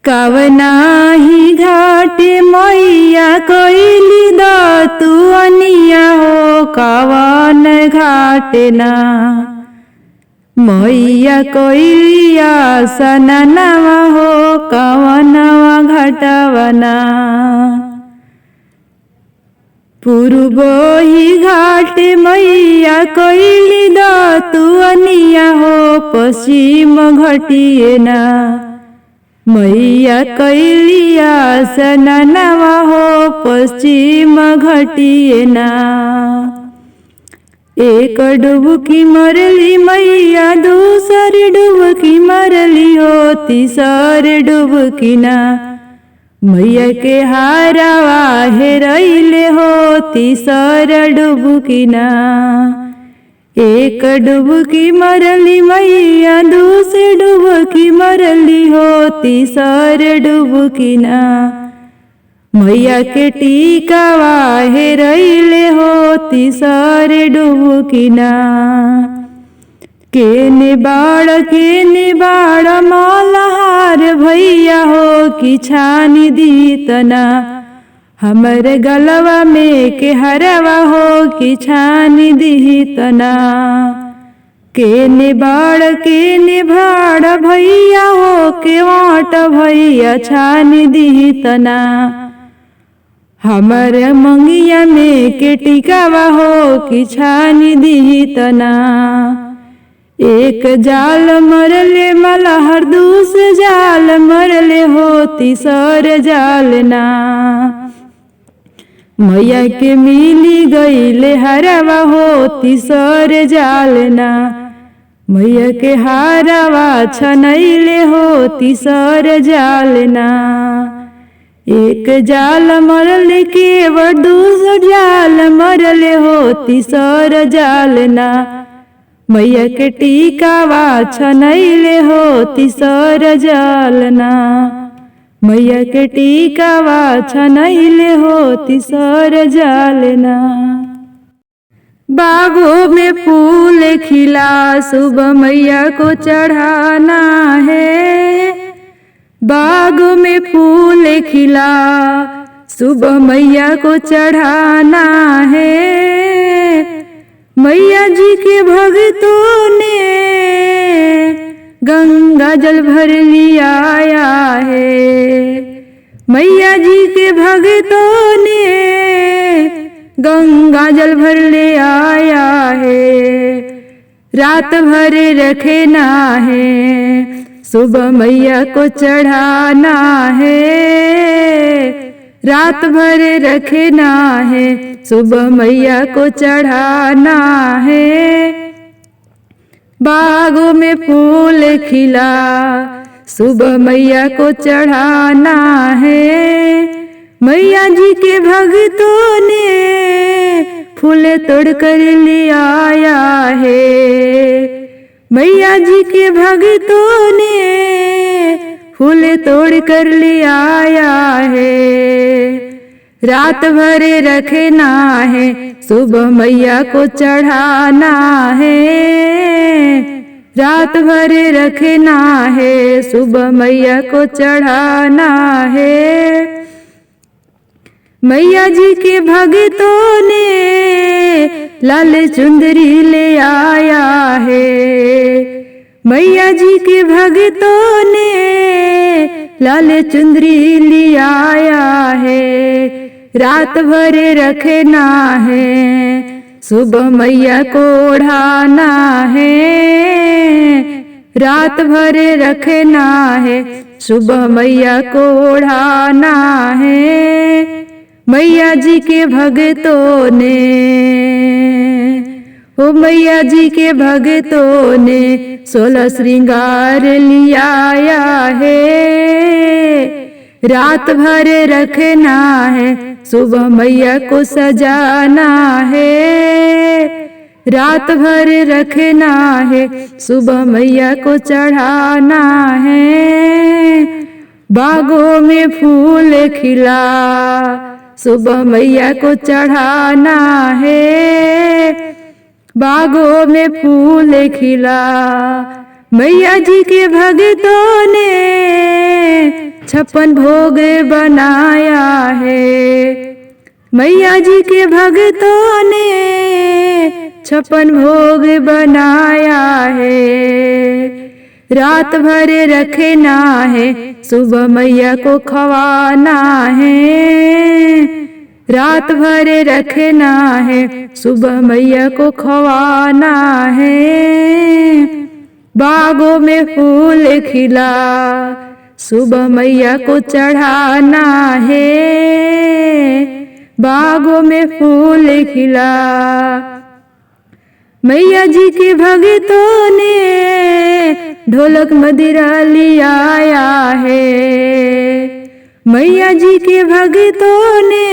कवना ही घाटे मैया कैली दतुअनिया हो कवन घाटे ना मैया कैलिया सननवा हो कवनवा घटवना पूर्व ही घाटे मैया कैली दतुअनिया हो पश्चिम घटिए ना मैया कैलिया सननवा हो पश्चिम घटिए ना एक डुबकी मरली मैया दूसरी डुबकी मरली हो तीसर डुबकी ना मैया के हारवा हेरैले हो तीसर डुबकी ना एक डुबकी मरली मैया दूसरी डुबकी मरली हो तीसर डुबकी ना मैया के टीकावा हेरैले हो तीसर डुबकी ना केने बाड़ मालहार भैया हो कि छानी दीतना हमर गलवा में के हरवा हो कि छानी दीतना केने भाड़ भैया हो के वाट भैया छानी दीतना हमर मंगिया में के टिकावा हो कि छानी दीतना एक जाल मरले मलहर दूसरे जाल मरले हो तीसर जाल ना मैया के मिली गईले हरवा हो तीसर जाल ना मैया के हारवा छनैले हो तीसर जाल ना एक जाल मरले केवल दूसर जाल मरले हो तीसर जाल ना मैया के टीकावा छनैले हो तीसर जाल ना मैया के टीकावा छनैले हो तीसर जाल ना बागों में फूल खिला सुबह मैया को चढ़ाना है बागों में फूल खिला सुबह मैया को चढ़ाना है मैया जी के भक्तों ने गंगा जल भर लिया है मैया जी के भक्तों ने गंगा जल भर ले आया है रात भर रखना है सुबह मैया को चढ़ाना है रात भर रखना है सुबह मैया को चढ़ाना है बागों में फूल खिला सुबह मैया को चढ़ाना है मैया जी के भक्तों ने फूल तोड़ कर ले आया है मैया जी के भक्तों ने फूल तोड़ कर ले आया है रात भर रखना है सुबह मैया को चढ़ाना है रात भर रखना है सुबह मैया को चढ़ाना है मैया जी के भक्तों ने लाल चुंदरी ले आया है मैया जी के भक्तों ने लाल चुंदरी ले आया है रात भर रखना है सुबह मैया को ओढ़ाना है रात भर रखना है सुबह मैया को ओढ़ाना है मैया जी के भक्तों ने ओ मैया जी के भक्तों ने 16 श्रृंगार लिया है रात भर रखना है सुबह मैया को सजाना है रात भर रखना है सुबह मैया को चढ़ाना है बागों में फूल खिला सुबह मैया को चढ़ाना है बागों में फूल खिला मैया जी के भक्तों ने 56 भोग बनाया है। मैया जी के भक्तों ने 56 भोग बनाया है। रात भर रखना है, सुबह मैया को खवाना है। रात भर रखना है, सुबह मैया को खवाना है। बागों में फूल खिला, सुबह मैया को चढ़ाना है। बागों में फूल खिला। मैया जी के भक्तों ने ढोलक मदिरा लियाया है। मैया जी के भक्तों ने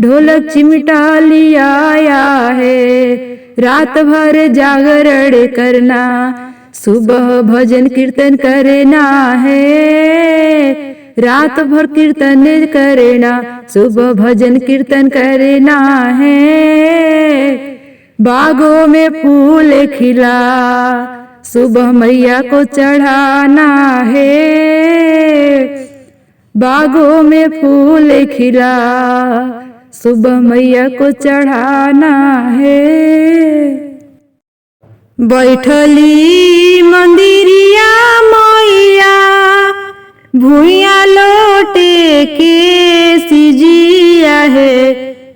ढोलक चिमटा लियाया है। रात भर जागरण करना, सुबह भजन कीर्तन करना है। रात भर कीर्तन करना, सुबह भजन कीर्तन करना है। बागों में फूल खिला, सुबह मैया को चढ़ाना है। बागों में फूल खिला, सुबह मैया को चढ़ाना है। बैठली मंदिरिया मैया, भूया लोटे के सिजिया है।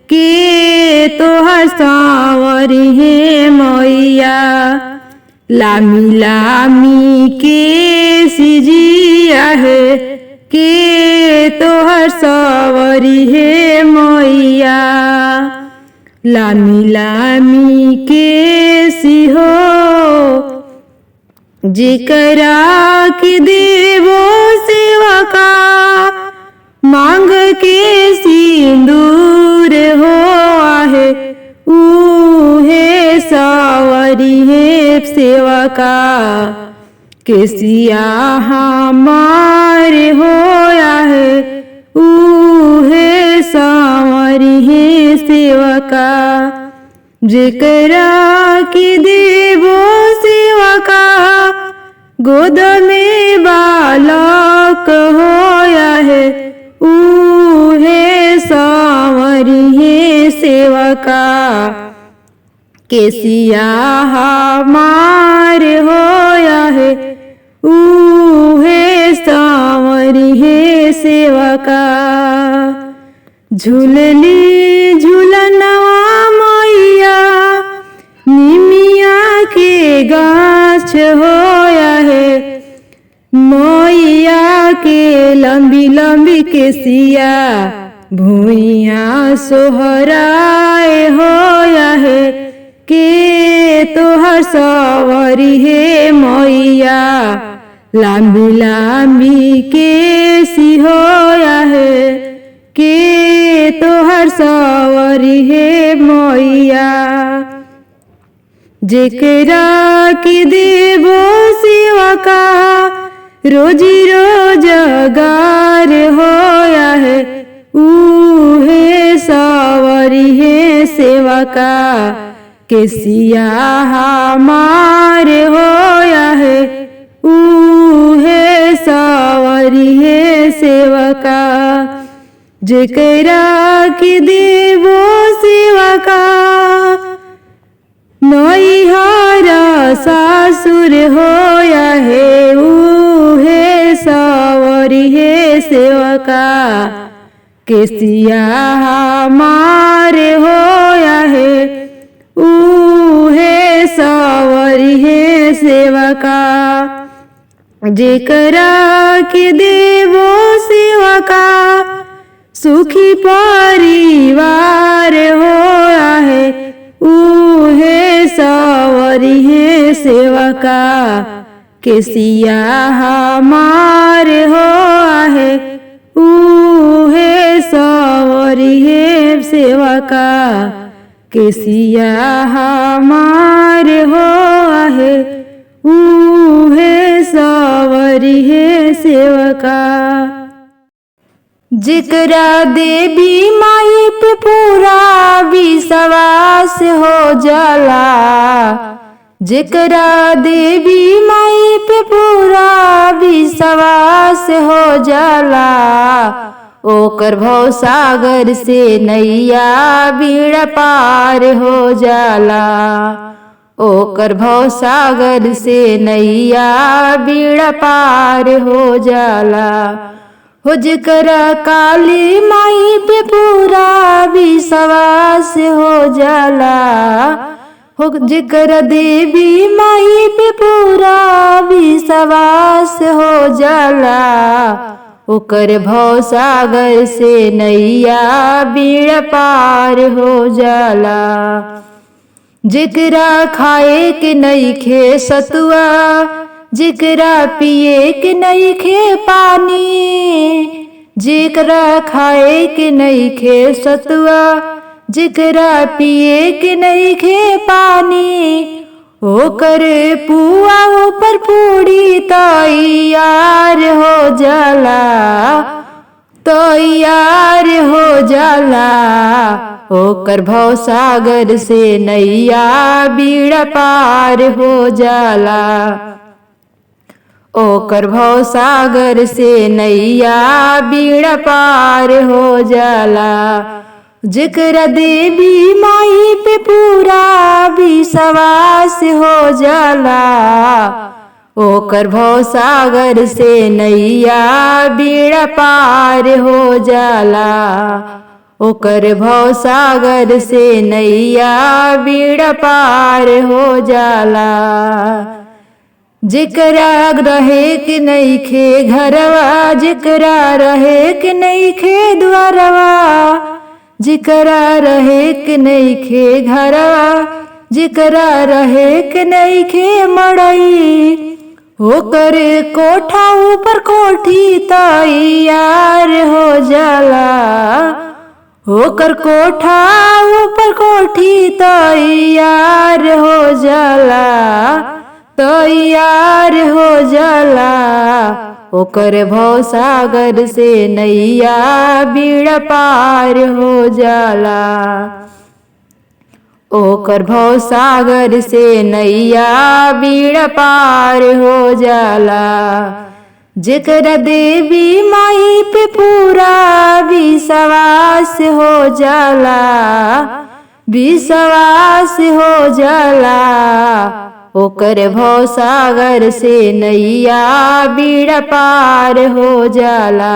के तोहर सांवरी है मैया, लामी लामी के सिजिया है। के तोहर सांवरी है मैया, लामी लामी के सिहो। जिकरा की देवो सेवा का, मांग के सिंदूर हो आहे। ऊहे सावरी है सेवा का, केसिया हमारे होया है। ऊहे सावरी है सेवा का, जिकरा की देवो सेवा का। गोद में बालक होया है, ऊहे सांवरी है सेवा का। केसिया हमारे होया है, ऊहे सांवरी है सेवा का। झूलली झूलनवा मैया, निमिया के गाछ होया है। मैया के लंबी लंबी केसिया, भूइया सोहराए होया है। के तोहर सवरी है मैया, लंबी लंबी केसी होया है। के तोहर सवरी है मैया, जेकरा की देवो सेवा का। रोजी रोजगार होया है, ऊहे सावरी है सेवा का। केसिया हमारे होया है, ऊहे सावरी है सेवा का। जेकरा की देवो सेवा का, नैहर सासुर होया है। ऊहे सावरी है सेवा का, केसिया हमारे होया है। ऊहे सावरी है सेवा का, जेकरा के देवो सेवा का। सुखी परिवार होया है, ऊहे सावरी है सेवा का। केसिया हमारे होया है, ऊहे सावरी है सेवा का। केसिया हमारे होया है, ऊहे सावरी है सेवा का। जिकरा देवी माई पे पूरा विश्वास हो जाला, जेकरा देवी माई पे पूरा विश्वास हो जाला, ओकर भव सागर से नैया बीड़ा पार हो जाला। ओकर भव सागर से नैया बीड़ा पार हो जाला। हो जेकरा काली माई पे पूरा विश्वास हो जाला, हो जेकरा देवी माई पे पूरा विश्वास हो जाला, ओकर भव सागर से नैया बीड़ा पार हो जाला। जेकरा खाए के नइखे सतुआ, जेकरा पिए के नइखे पानी, जेकरा खाए के नइखे सतुआ, जेकरा पिए के नइखे पानी, ओकर पुआ ऊपर पूरी तैयार हो जाला, तैयार हो जाला। ओकर भव सागर से नैया बीड़ा पार हो जाला। ओकर भव सागर से नैया बीड़ा पार हो जाला। जेकरा देवी माई पे पूरा विश्वास हो जाला, ओकर भव सागर से नैया बीड़ा पार हो जाला। ओकर भव सागर से नैया बीड़ा पार हो जाला। जेकरा रहे के नइखे घरवा, जेकरा रहे के नइखे द्वारवा, जेकरा रहे के नइखे घरवा, जेकरा रहे के नइखे मड़ई, ओकर कोठा ऊपर कोठी तैयार हो जाला। ओकर कोठा ऊपर कोठी तैयार हो जाला, तैयार हो जाला। ओकर भव सागर से नैया बीड़ा पार हो जाला। ओकर भव सागर से नैया बीड़ा पार हो जाला। जेकरा देवी माई पे पूरा विश्वास हो जाला, विश्वास हो जाला। ओकर भव सागर से नैया बीड़ा पार हो जाला।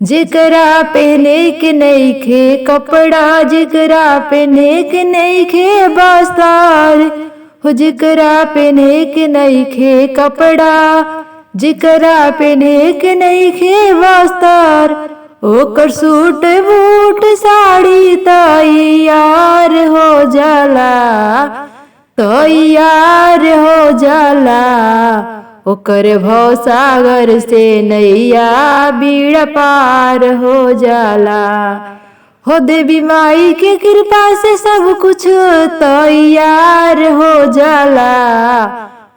जेकरा पहने के नइखे कपड़ा, जेकरा पहने के नइखे बस्तर, हो जेकरा पहने के नइखे कपड़ा, जेकरा पहने के नइखे बस्तर, ओकर सूट बूट साड़ी तैयार हो जाला, तैयार हो जाला। ओकर भव सागर से नैया बीड़ा पार हो जाला। हो देवी माई के कृपा से सब कुछ तैयार हो जाला।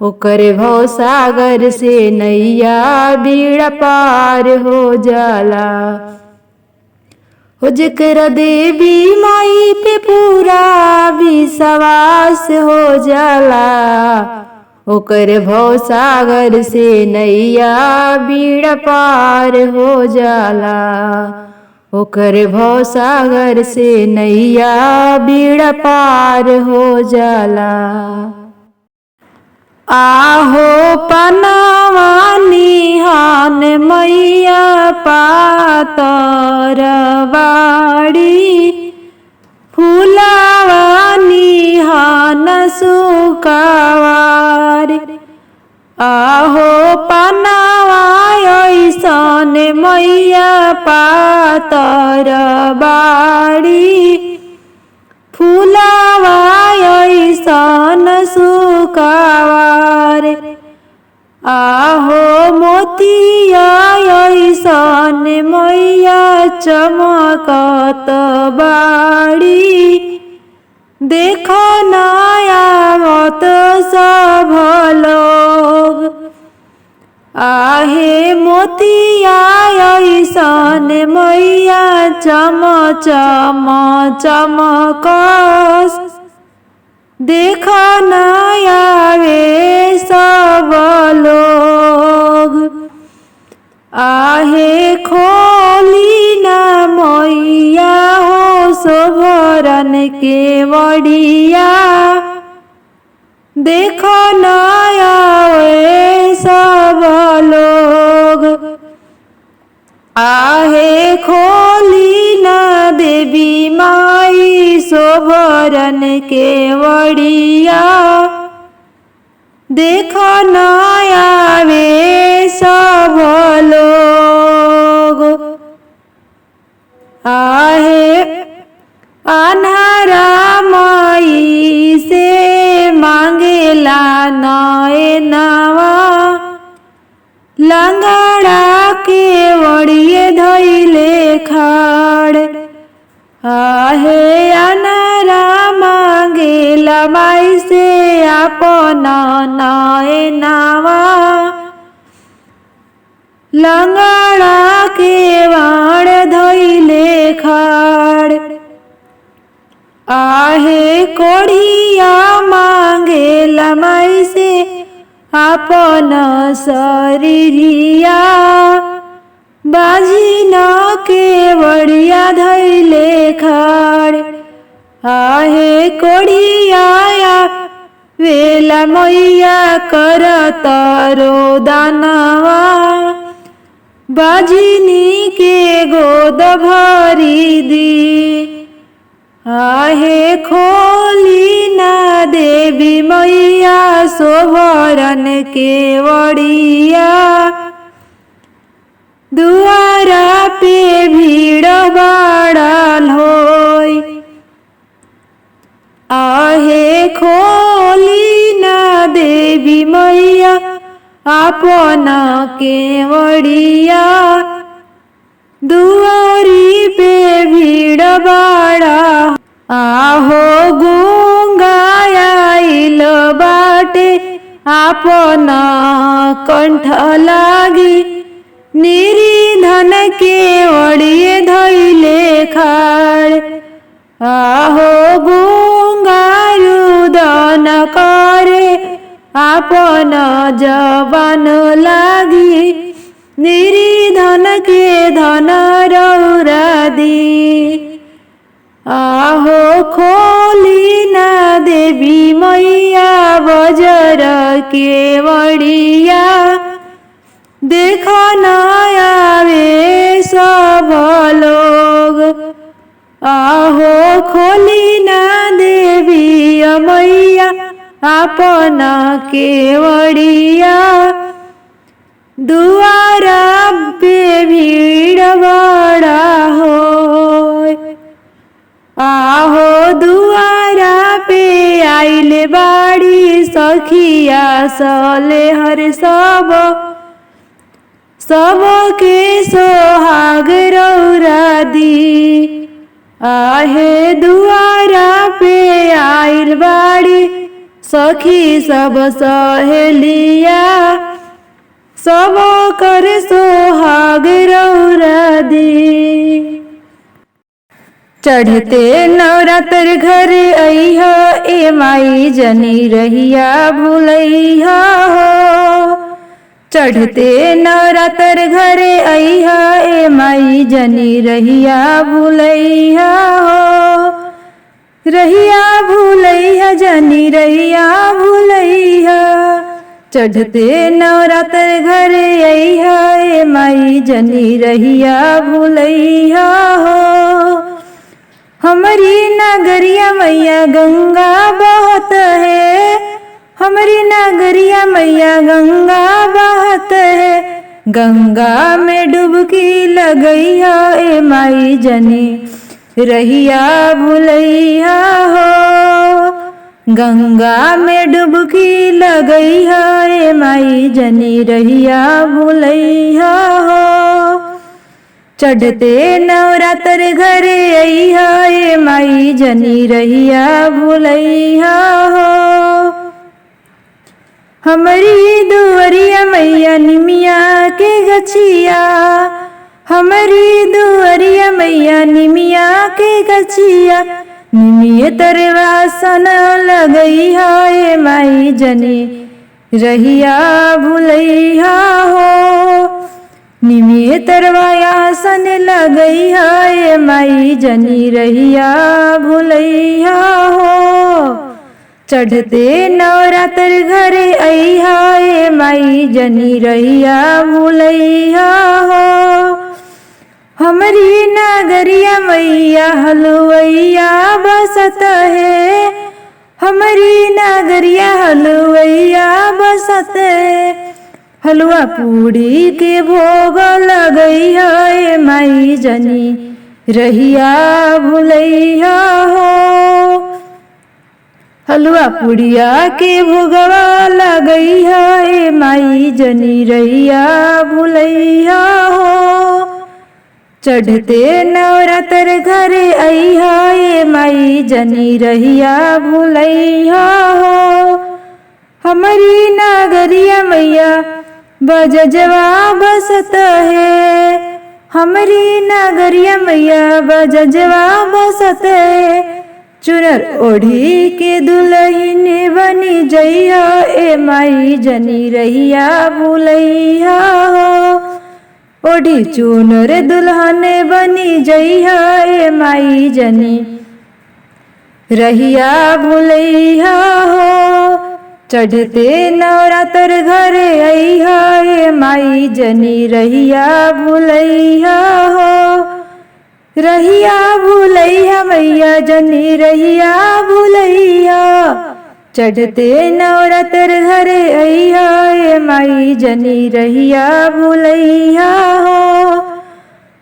ओकर भव सागर से नैया बीड़ा पार हो जाला। हो जेकरा देवी माई पे पूरा विश्वास हो जाला, ओकर भव सागर से नैया बीड़ा पार हो जाला। ओकर भव सागर से नैया बीड़ा पार हो जाला। आहो पनावा निहान मैया पातर बाड़ी, फूलावा निहान सुकावार। आहो पनावा ऐसन मैया पातर बाड़ी, फूलावा ऐसन सुकावार। आहो मोतिया ऐसन मैया चमकत बाड़ी, देखो नया मत सब लोग। आहे मोतिया ऐसन मैया चम चम चमकस, देखो न आवे सब लोग, आहे खोली न मैया हो सोभरन के वड़िया। देखो न आवे सब लोग, आहे खोली न देवी माई सोभरन के वड़िया। देखो न आवे सब लोग, आहे अन्हरा माई से मांगेला नए नवा। लंगड़ा के वड़िए धइले खाड़, आहे अन्हरा मांगेला माई से आपन नए नवा। लंगड़ा के वाण धइले खाड़, आहे कोढ़िया मांगेला माई से आपन शरीरिया। बाझिन के वड़िया धइले खाड़, आहे कोढ़िया वेला मैया करत रोदनवा। बाझिनी के गोद भरी दी, आहे खोली न देवी मैया सोभरन के वड़िया। दुआरा पे भीड़ बाड़ल होई, आहे खोली न देवी मैया आपन के वड़िया। दुआरी पे भीड़ बाड़ा, आहो गूंगा आइल बाटे आपन कंठ लागी। निरिधन के वड़िए धइले खाड़, आहो गूंगा रुदन करे आपन जवान लागी। निरिधन के धन रौरा दी, आहो खोली न देवी मैया बजर के वड़िया। देखो न आवे सब लोग, आहो खोली न देवी मैया आपन के वड़िया। दुआरा पे भीड़ बड़ा होय, आहो दुआरा पे आइले बाड़ी सखिया सले हर सब। सबके सोहाग रौरा दी, आहे दुआरा पे आइल बाड़ी सखी सब सहेलिया। सब कर सोहाग रौरा दी। चढ़ते नवरात्र घर अइहा ए माई जनी रहिया भूलैहा हो। चढ़ते नवरात्र घर अइहा ए माई जनी रहिया भूलैहा हो। रहिया भूलैहा जनी रहिया भूलैहा। चढ़ते नवरात्र घर अइहा ए माई जनी रहिया भूलैहा हो। हमारी नगरिया मैया गंगा बहत है, हमारी नगरिया मैया गंगा बहत है। गंगा में डुबकी लगैया ए माई जनी रहिया भूलैया हो। गंगा में डुबकी लगैया ए माई जनी रहिया भूलैया हो। चढ़ते नवरात्र घर अइहा ए माई जनी रहिया भूलैया हो। हमारी दुअरिया मैया निमिया के गछिया, हमारी दुअरिया मैया निमिया के गछिया। निमिये तरवासन लगैहा ए माई जनी रहिया भुलैहा हो। निमिये तरवासन लगैहा ए माई जनी रहिया भुलैहा हो। चढ़ते नवरात्र घरे अइहा ए माई जनी रहिया भुलैहा हो। हमरी नगरिया मैया हलुवैया बसत है, हमारी नगरिया हलुवैया बसत है। हलवा पूड़ी के भोग लगैहा ए माई जनी रहिया भुलैहा हो। हलवा पुड़िया के भोगवा लगैहा ए माई जनी रहिया भुलैहा हो। चढ़ते नवरात्र घरे अइहा ए माई जनी रहिया भुलैहा हो। हमारी नगरिया मैया बजजवा बसत है, हमारी नगरिया मैया बजजवा बसत है। चुनर ओढ़ी के दुल्हन बनी जइहा ए माई जनी रहिया भुलैहा हो। ओढ़ी चुनर दुल्हन बनी जइहा ए माई जनी रहिया भुलैहा हो। चढ़ते नवरात्र घरे अइहा ए माई जनी रहिया भुलैहा हो। रहिया भुलैहा मैया जनी रहिया भुलैहा। चढ़ते नवरात्र घरे अइहा ए माई जनी रहिया भुलैहा हो।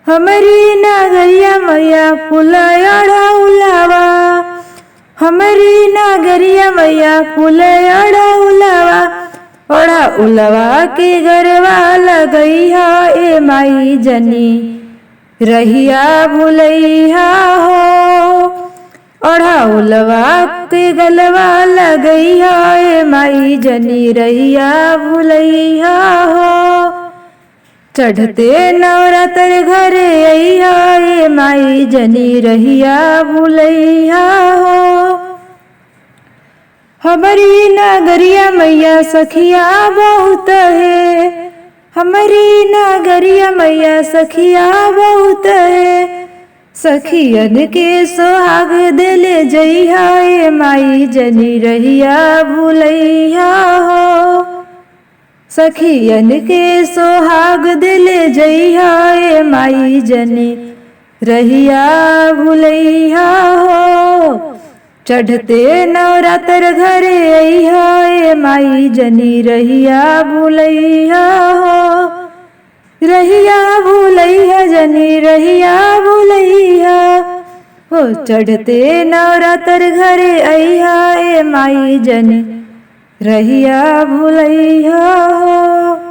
हमारी नगरिया मैया फुलैया उलावा, हमारी नगरिया मैया फुलैया उलावा। ओढ़ा उलवा के गरवा लगैहा ए माई जनी रहिया भुलैहा हो। ओढ़ा उलवा के गलवा लगैहा ए माई जनी रहिया भुलैहा हो। चढ़ते नवरात्र घरे अइहा ए माई जनी रहिया भुलैहा हो। हमारी नगरिया मैया सखिया बहुत है, हमारी नगरिया मैया सखिया बहुत है। सखियन के सोहाग दिले जइहा ए माई जनी रहिया भुलैहा हो। सखियन के सोहाग दिले जइहा ए माई जनी रहिया भुलैहा हो। चढ़ते नवरात्र घरे अइहा ए माई जनी रहिया भुलैहा हो। रहिया भुलैहा जनी रहिया भुलैहा हो। चढ़ते नवरात्र घरे अइहा ए माई जनी रहिया भुलैहा हो।